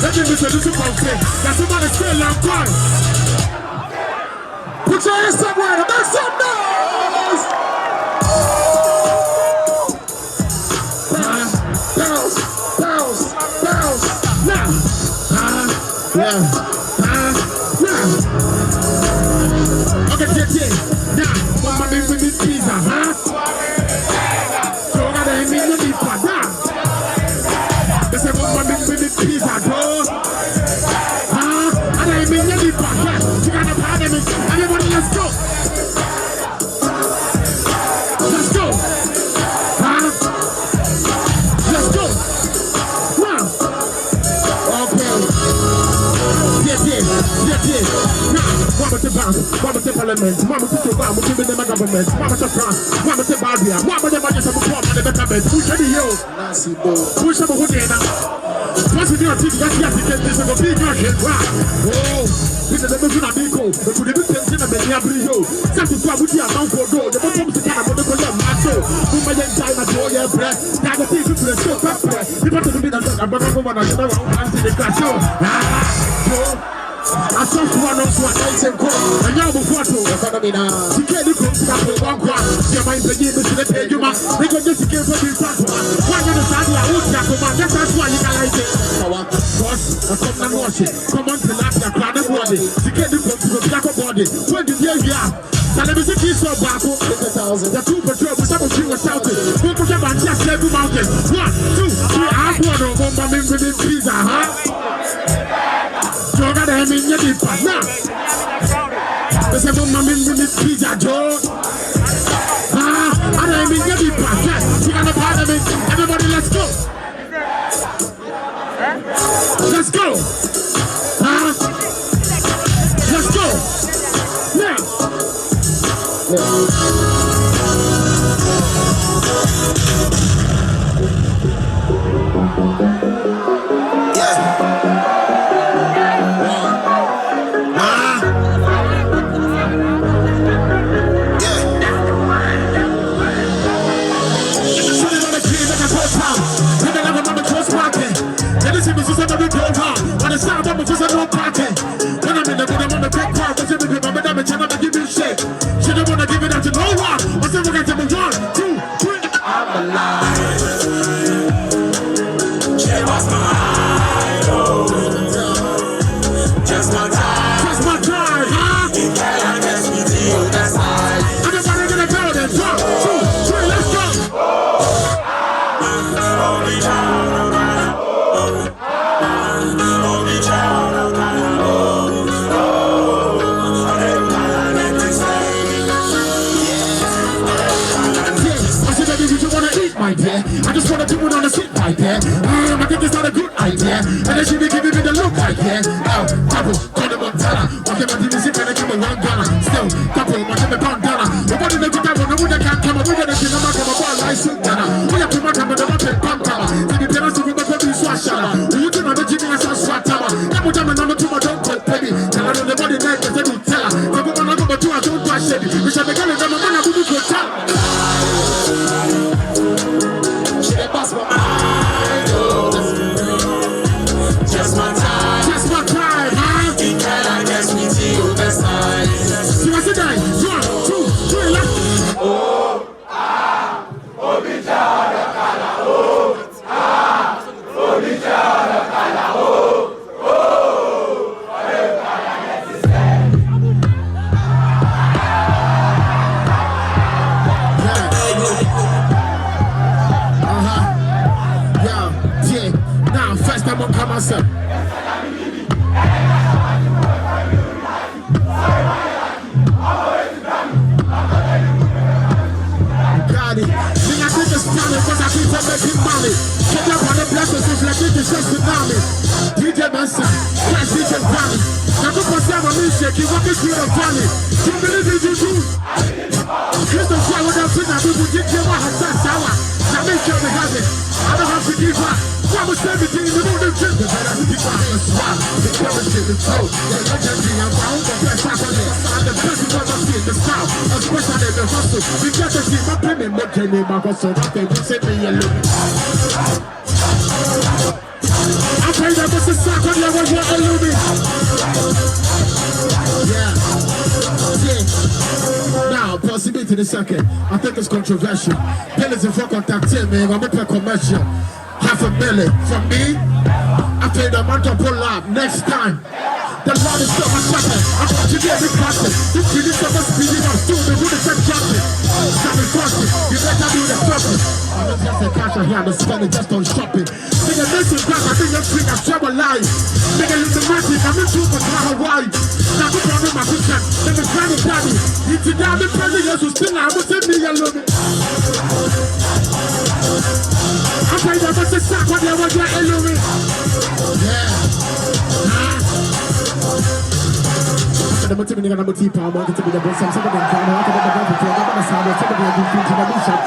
Let me listen to this thing. That's somebody still long time. Put your hands somewhere to make some noise. Bounce, bounce, bounce. Now. Yeah. Okay, yeah. Now, what my name with this pizza, huh? So I gotta mean you need for that. They say what my name with this pizza, bro. Huh? I don't mean you need for that. You gotta pardon me. Everybody, let's go. Let's go. Huh? Let's go. Wow. Okay. Yeah. Now, Mama to bounce, Mama to parliament, Mama to Toba, Mama to the government, Mama to France, Mama to Barbia, Mama to Majesty of the Port and the Betterment. Who can you? Nancy Bo. Who is the Houdena? What's the deal? That's the African, this is a big market. Oh, this is the movie of Nico, but to the difference in the Brio. Something to put your mouth for door, the bottom of the kind of the color, Mato, who may then die at your breath, that the people to the show, you want to be the dog, I'm going to go on the castle. I saw one of what I said, and now before to economy now. You can't look at the one one. Your mind begins to the pay you must. They can just give for this one. One of the Sadia, that's why you can like it. Boss, I come and watch it. Come on to laugh your crowd body. You can't look to the black body. When did you are? Television keys so back. The two patrol, but some of you were shouting. Who put up and just every mountain? 1, 2, 3, I want to go with this pizza, huh? Joe got a in your deep now. There's a woman in this pizza, Joe. I don't mean your deep yes. You got a part of it. Everybody, let's go. Let's go. Let's go. Now. I just wanna do it on the seat right there. I think it's not a good idea. And then she be giving me the look right there. Couple, Tony Montana. Whatever the music and I give me one gunner. Still, couple, whatever bandana. Nobody knows what I want. Nobody can come. We're gonna see no matter what I shoot. We have to make a better weapon. Pantama. See the parents who will be swashana. You do not the Jimmy as a swatama. Every time I know too much don't take baby. Tell her the body night that they will tell her. The woman I go to I don't wash it. We shall be getting them a man I will go tell. Just my time, huh? Can I guess we deal this time? See what's it like? 1, 2, 3, left. Oh, Obijara Kala, Obijara Kala, Now, first time on come myself. Because I keep on making money. Get up on the blessings, reflecting the stress tsunami. DJ Manson, Crash DJ Valley. Now go for Sam and music, you walk through the valley. You believe in you do. Christmas Show with us tonight, we will get you a Hassan Sawa. Now make sure we have it. I don't have to give up. Promise everything, you know the truth. But I think I'm a swap. The courage in the throat. The legendary around the best I can live. I'm the best one I see in the south. Especially in the hustle. We got to see my penny, my penny, my hustle. I think you send me a look. Okay, that was the sack on the one you're alluding. Yeah. Now, possibility in a second. I think it's controversial. Penalty for contacting me. I'm going to pay commercial. $500,000 from me. I paid the amount of pull up next time. The Lord is still my shepherd. I'm going to be a big person. This release of us speeding up. Still, the wood is a jumping. Something crossing. You better do the purpose. I don't just the cash I hear. I'm spending just on shopping. Nigga, listen back. I think you're free. I'm trouble life. Nigga, listen magic. I'm in tune for Hawaii. Now, I'm going to my kitchen. Nigga, granny daddy. It's a damn president. So still, I'm going to say me alone. I'm trying to get the sack when they want your alone. Yeah. I'm going to be the tea palm, I'm going to be the boss, I'm going to be the car, I'm going to be the car, I'm going to be the car, I'm going to be the car, I'm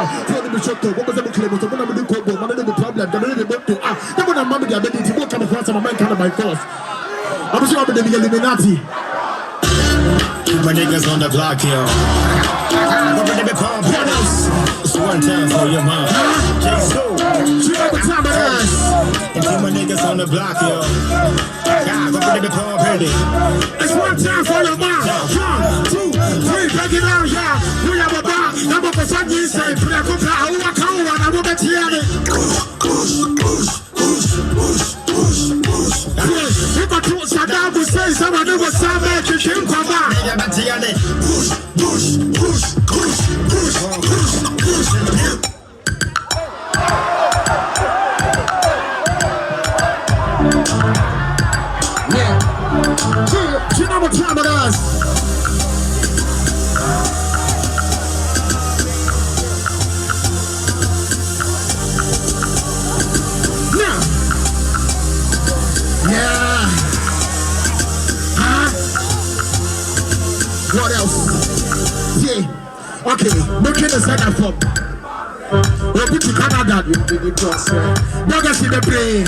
going to be the car, what was the claim? I'm going to be the car, I'm going to be the problem, I'm going to be the car, I'm going to be the ability to come across my mind, kind of my force. I'm sure I'm going to be the Illuminati. My niggas on the block, yo. I'm going to be palm pedals. It's one time for your mom. You know what time it is. And see my niggas on the block, yo. I'm going to be palm pedals. It's one time for your mom. 1, 2, 3, break it down, yeah. We have a bar. I'm going to find you, say, but I'm going to I will bet you at it. If I told Saddam Hussein, someone who was somewhere to him come back. Yeah. You know what time it is? What else? Yeah. Okay, looking at that from. We'll put to Canada. Nuggets in the brain.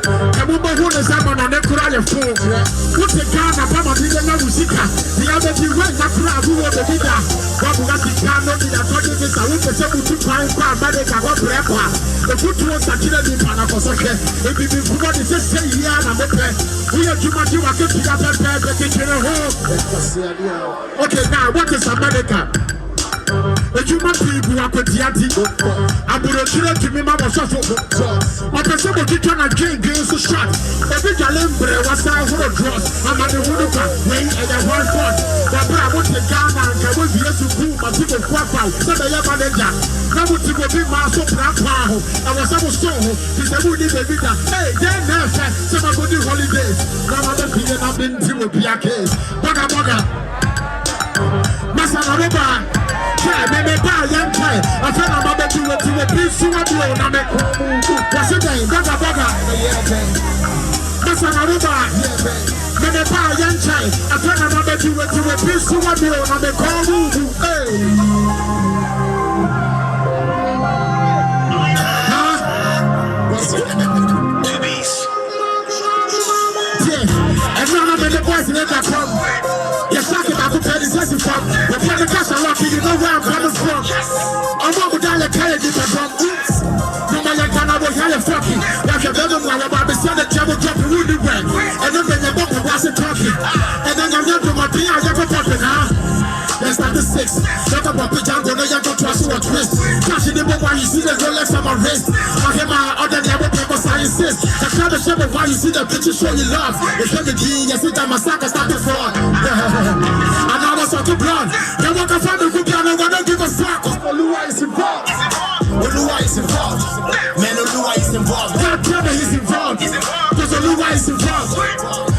The woman who is on the Necroya phone. What's the Ghana? Pama didn't know Musika. The other thing went that crowd who was the leader. What was the Ghana? The authority is a woman to find America. What rapper? The foot was a killer in Panacosoke. If you forgot to say, yeah, I'm okay. We are too much. You are going to get up and kitchen at home. Okay, now what is America? A human people are put the anti. I would have killed to me, Mamma Shuffle. I can say what you can again, games to shot. Every Galembre was out for a cross. I'm at the Wuduka, wait, and I want fun. But I want to Ghana and I will be able to prove my people quack out. So they have a danger. Now, what you will be my so proud. I was able to show him. He said, we need a video. Hey, then there's some of the holidays. Now, I'm being up into a case. Bugger, bugger. Massa Roba. Maybe buy young time. I feel I'm about to a piece of a blow. What's your name? Bugger, bugger. Massa Roba. Maybe buy young time. I feel I'm about to a piece of a blow. I'm a call. Yes, I can have a penny session from the penny cash I love you know where I'm coming from. I'm over down the carriage if I from oops. No man like I was hella fucking. Like a bedroom while I'm about to send a trouble dropping wounded wet. And then when you're walking, what's it talking? And then I'm never my pee, I never popping, huh? That's not the 6. Talk about the jungle, no, you got to trust you a twist. Cash in the book while you see the Rolex on my wrist. I hear my other never paper sciences. I try to show me why you see the picture show you love. It's like a genius, it's my sack, I start to fraud. And I was out to blood. They walk a family who can't know, I don't give a fuck. Olua is involved. Olua is involved. Man, Olua is involved. God tell me he's involved. Because Olua is involved.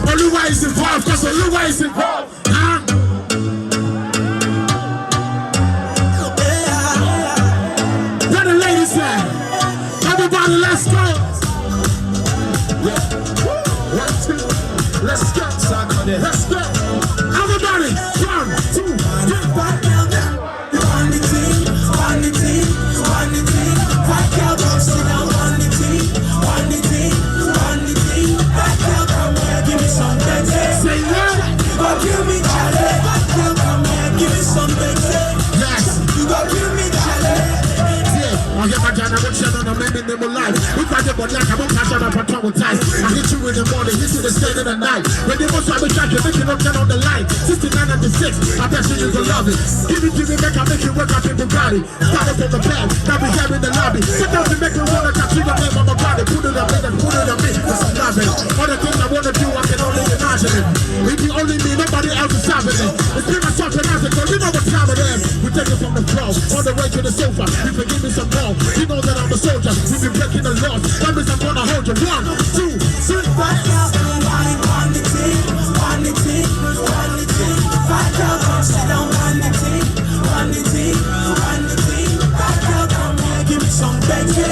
Olua is involved. Because Olua is involved. Huh? What the ladies say? Everybody, let's go. Yeah. 1, 2. Let's go. Let's go. Everybody, 1, 2, 3. On the team, on the team, on the team. Back out, sit down on the team, on the team, on the team. Back out, come here, give me something. Say what? Go give me challenge. Back out, come here, give me something. Yes. You go give me challenge. Yeah. I get my Jana, what's your name in the life? but like I'm a passion up and traumatized. I hit you in the morning, hit you the state in the night. When you most probably try to make you up, turn on the light. 69 and the 6, I bet you will love it. Give it to me, make I make you work up in Bugatti. Start up in the bag, now we here in the lobby. Sit down to make me wanna touch you, the name of my body. Put it up in and put it on me, cause I'm loving it. All the things I wanna do, I can only imagine it. If you only me, nobody else is stopping it. It's been myself and I said, you know what time it is. We take it from the floor, all the way to the sofa. You can give me some more, you know that I'm a soldier. We be breaking the laws, that means I'm gonna hold you. 1, 2, 3, 4.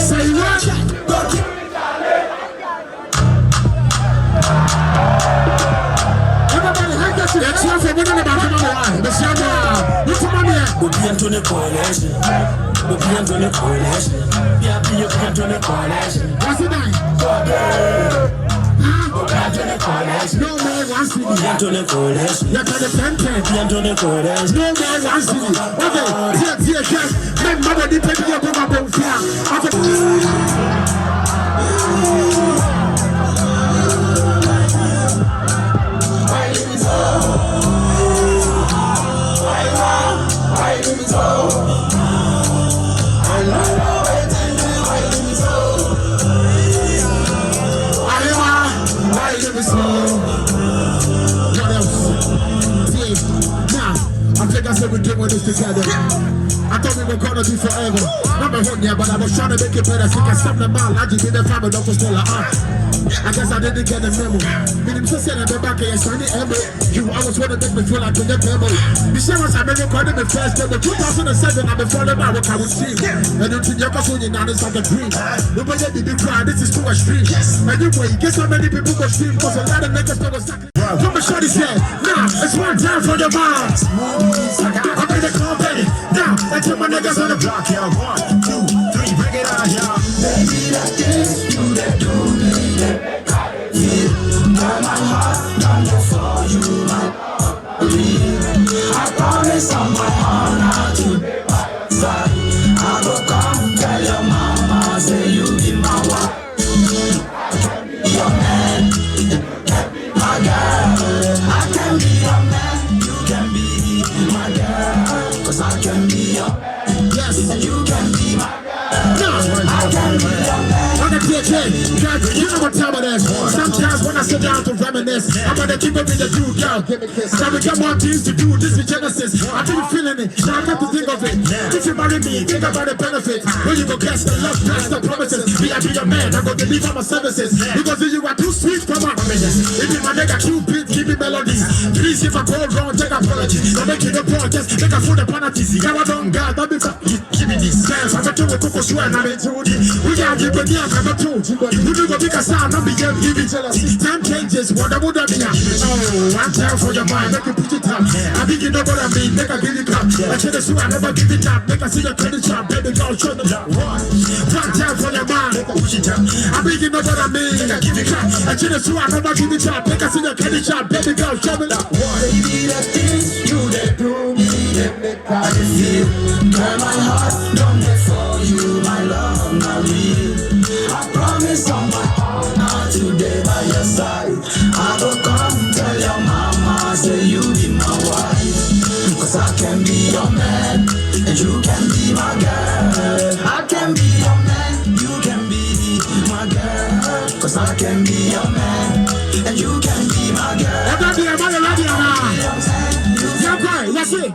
Say what? Everybody, hang that shit. It's not for me, nobody come on the line. Let's have what's the money at? We'll be into the coalition. We'll be into the coalition. Yeah, be into the coalition. What's the name? No man wants to be into the coalition. You're the content. Into the coalition. No man wants to be. Okay, here, my mother did take you to my boat here. I said we're doing this together. I thought we were gonna be forever. Not my one year, but I was trying to make it better. So I stop the mile. I just did the family, don't still I guess I didn't get a memo. Meaning to say that the back is sunny ever. You always want to make me feel like a demo. You say once I made me call me first ever. 2007, I've been falling out what I would see. And until you're going now, it's like a dream. Nobody did you cry, this is too extreme. Anyway, guess how many people go stream? Cause a lot of niggas never exactly. From the shorty said, now it's one time for your minds. I'm in the company. Now, until my niggas on the block, yeah. 1, 2, 3, bring it on, y'all. Baby, that is you that do me. Yeah, my heart, done for you, my I promise on my honor to be side. I will come tell your mama, say you be my wife. Your man, my girl. I can be your man, you can be my girl. Cause I can be your man, yes, you can be my girl. I can be your man. You know what time it is. Sometimes when I sit down to reminisce, I'm gonna keep up in the dude, girl. Give me a kiss. Now we got more things to do. This is Genesis. I been feeling it. Now I got to think of it. If you marry me, think about the benefits. When you go catch the love, past the promises. Me, I be your man. I'm gonna deliver my services. Because you are too sweet for my promises. If you my nigga too big, give me melodies. Please, if I go wrong, take apologies. I'm making a point, just make a fool the penalties. Now I don't got that because give me this dance. I'm a two with Coco Swear, and I'm into it. We got to give it. I'm a two. You do go big a sound, I'm begin give it. Time changes, what I would have been. Oh, one time for your mind, make you put it up. I think you know what I mean, make a give it up. I should have I never give it up. Make a see your credit shop, baby girl, show them that. One time for your mind, make a push it up. I think you know what I mean, make a give it up. I should have I never give it up. Make a see your credit shop, baby girl, show them that. Baby, that is you that do me, that make I feel. Girl, my heart, don't get for you, my love, my real. I promise on my honor today by your side. I will come tell your mama, say you be my wife. Cause I can be your man, and you can be my girl. I can be your man, you can be my girl. Cause I can be your man, and you can be my girl. That's it.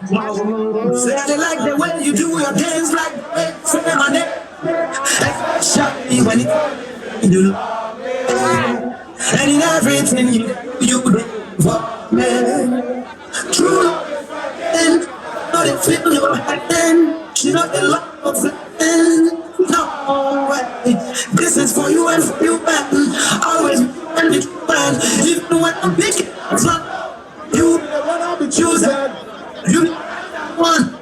Say I like the way you do your dance, like say my name. Shot me when it do, and in everything you do for me. True, and not it feel your hand. She not the love of the end. No way. This is for you and for you, man. Always and it's fine. Even when I'm big, it's not you. I'll be choosing. You one.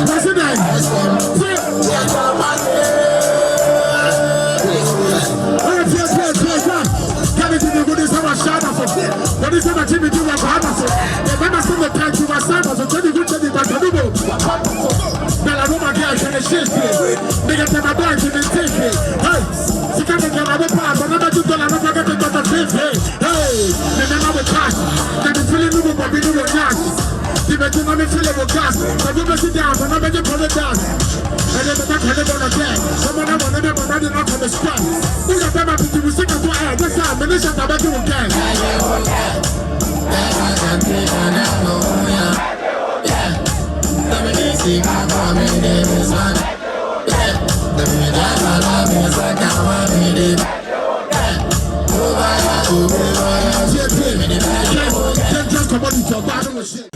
What's the name? make you money fill it with gas. So you make it down, and I make you pull it down. And then the head on the deck. Someone I want to be money not on the spot. Who got them up to you sick of air? This time, and this is about you again. See my mommy, name is one. Yeah, the minute I love me, it's like I want me to.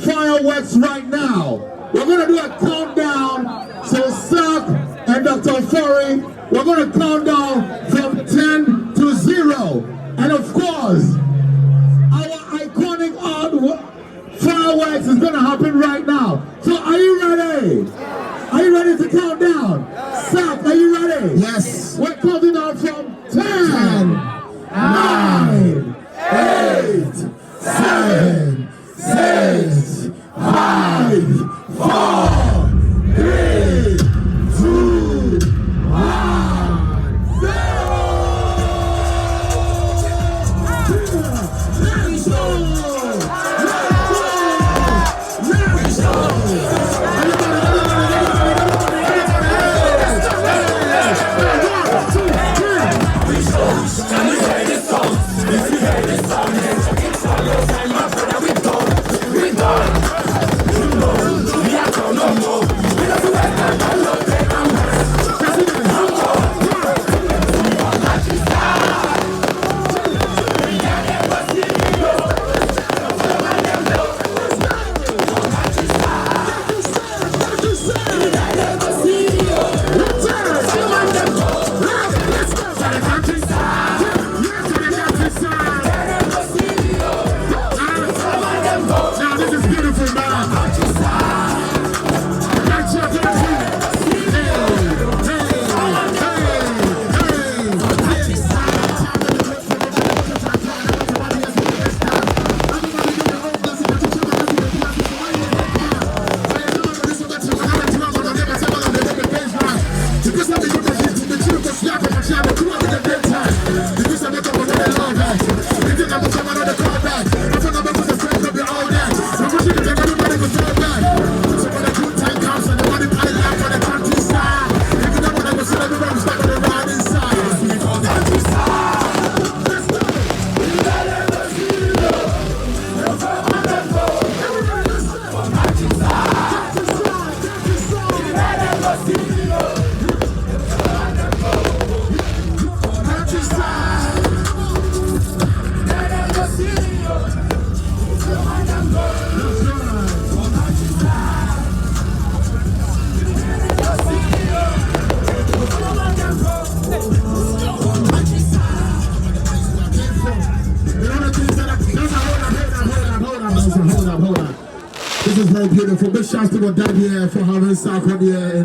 Fireworks right now. We're gonna do a countdown. So Suk and Dr. Furry, we're gonna count down from 10 to 0. And of course, our iconic fireworks is gonna happen right now. So are you ready? Are you ready to count down? Suk, are you ready? Yes. We're counting down from 10, 9, 8, 7, 6, 5, 4, 3, 2, 1, 0. Let's This is very beautiful. Big shouts to my dad here for having Suk on here.